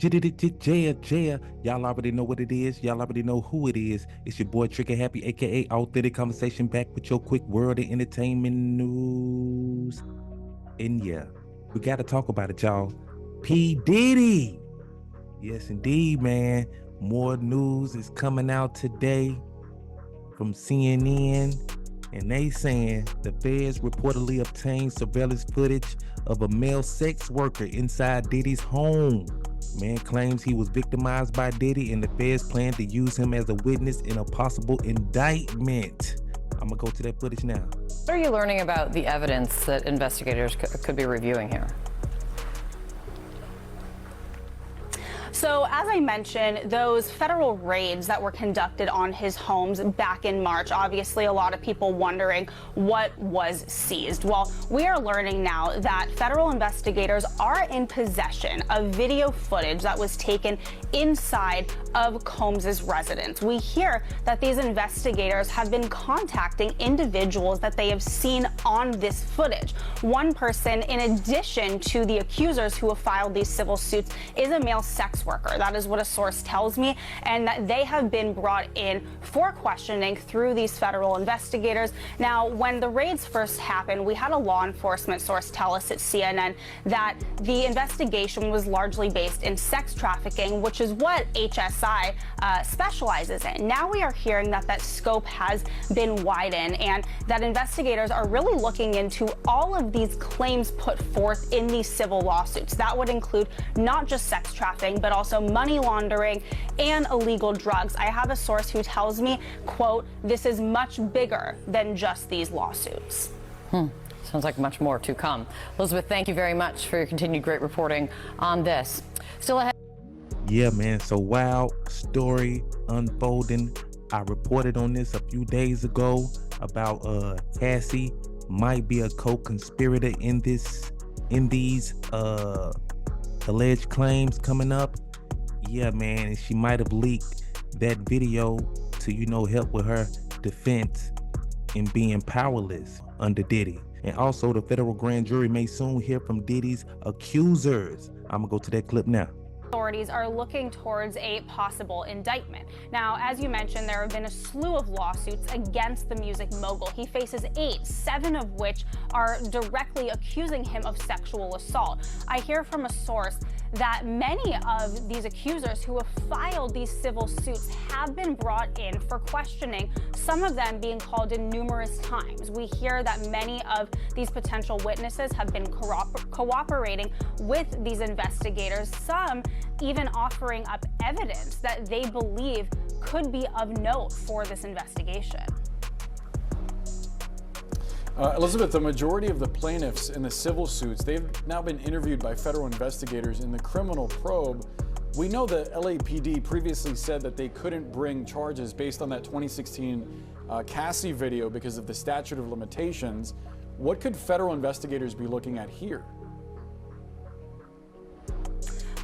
Jaya. Y'all already know what it is. Y'all already know who it is. It's your boy Trigger Happy, aka Authentic Conversation, back with your quick world of entertainment news. And yeah, we got to talk about it, y'all. P. Diddy. Yes, indeed, man. More news is coming out today from CNN, and they saying the feds reportedly obtained surveillance footage of a male sex worker inside Diddy's home. Man claims he was victimized by Diddy, and the feds plan to use him as a witness in a possible indictment. I'm gonna go to that footage now. What are you learning about the evidence that investigators could be reviewing here? So, as I mentioned, those federal raids that were conducted on his homes back in March, obviously a lot of people wondering what was seized. Well, we are learning now that federal investigators are in possession of video footage that was taken inside of Combs's residence. We hear that these investigators have been contacting individuals that they have seen on this footage. One person, in addition to the accusers who have filed these civil suits, is a male sex worker. That is what a source tells me, and that they have been brought in for questioning through these federal investigators. Now, when the raids first happened, we had a law enforcement source tell us at CNN that the investigation was largely based in sex trafficking, which is what HSI specializes in. Now we are hearing that that scope has been widened, and that investigators are really looking into all of these claims put forth in these civil lawsuits. That would include not just sex trafficking, but also money laundering and illegal drugs. I have a source who tells me, quote, "This is much bigger than just these lawsuits." Sounds like much more to come. Elizabeth, thank you very much for your continued great reporting on this. Still ahead. Yeah, man. So wild story unfolding. I reported on this a few days ago about Cassie might be a co-conspirator in these alleged claims coming up. Yeah, man, and she might have leaked that video to, help with her defense in being powerless under Diddy. And also, the federal grand jury may soon hear from Diddy's accusers. I'm gonna go to that clip now. Authorities are looking towards a possible indictment. Now, as you mentioned, there have been a slew of lawsuits against the music mogul. He faces 8, 7 of which are directly accusing him of sexual assault. I hear from a source that many of these accusers who have filed these civil suits have been brought in for questioning, some of them being called in numerous times. We hear that many of these potential witnesses have been cooperating with these investigators, some even offering up evidence that they believe could be of note for this investigation. Elizabeth, the majority of the plaintiffs in the civil suits, they've now been interviewed by federal investigators in the criminal probe. We know the LAPD previously said that they couldn't bring charges based on that 2016 Cassie video because of the statute of limitations. What could federal investigators be looking at here?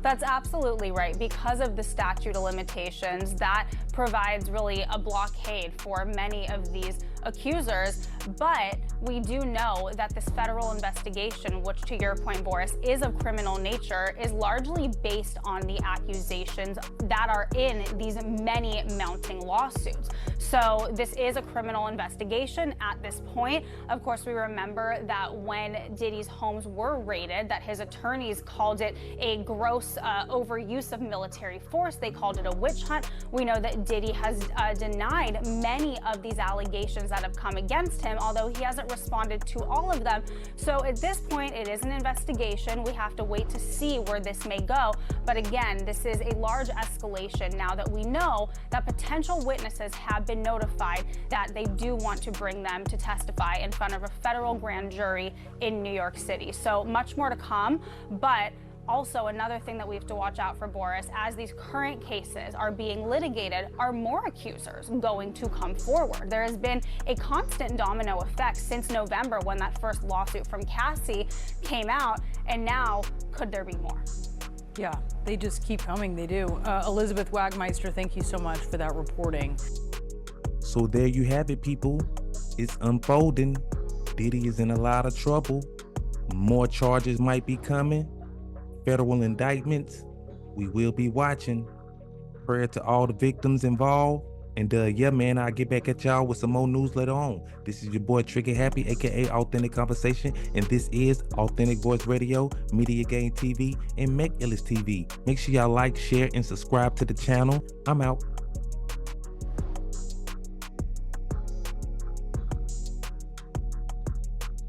That's absolutely right. Because of the statute of limitations, that provides really a blockade for many of these accusers. But we do know that this federal investigation, which to your point, Boris, is of criminal nature, is largely based on the accusations that are in these many mounting lawsuits. So this is a criminal investigation at this point. Of course, we remember that when Diddy's homes were raided, that his attorneys called it a gross overuse of military force. They called it a witch hunt. We know that Diddy has denied many of these allegations that have come against him, although he hasn't responded to all of them. So at this point, it is an investigation. We have to wait to see where this may go. But again, this is a large escalation now that we know that potential witnesses have been notified that they do want to bring them to testify in front of a federal grand jury in New York City. So much more to come, but also, another thing that we have to watch out for, Boris, as these current cases are being litigated, are more accusers going to come forward? There has been a constant domino effect since November when that first lawsuit from Cassie came out, and now could there be more? Yeah, they just keep coming, they do. Elizabeth Wagmeister, thank you so much for that reporting. So there you have it, people. It's unfolding. Diddy is in a lot of trouble. More charges might be coming. Federal indictments. We will be watching. Prayer to all the victims involved. And yeah, man, I'll get back at y'all with some more news later on. This is your boy Trigger Happy, aka Authentic Conversation, and this is Authentic Voice Radio, Media Game TV, and Make Illis TV. Make sure y'all like, share, and subscribe to the channel. I'm out.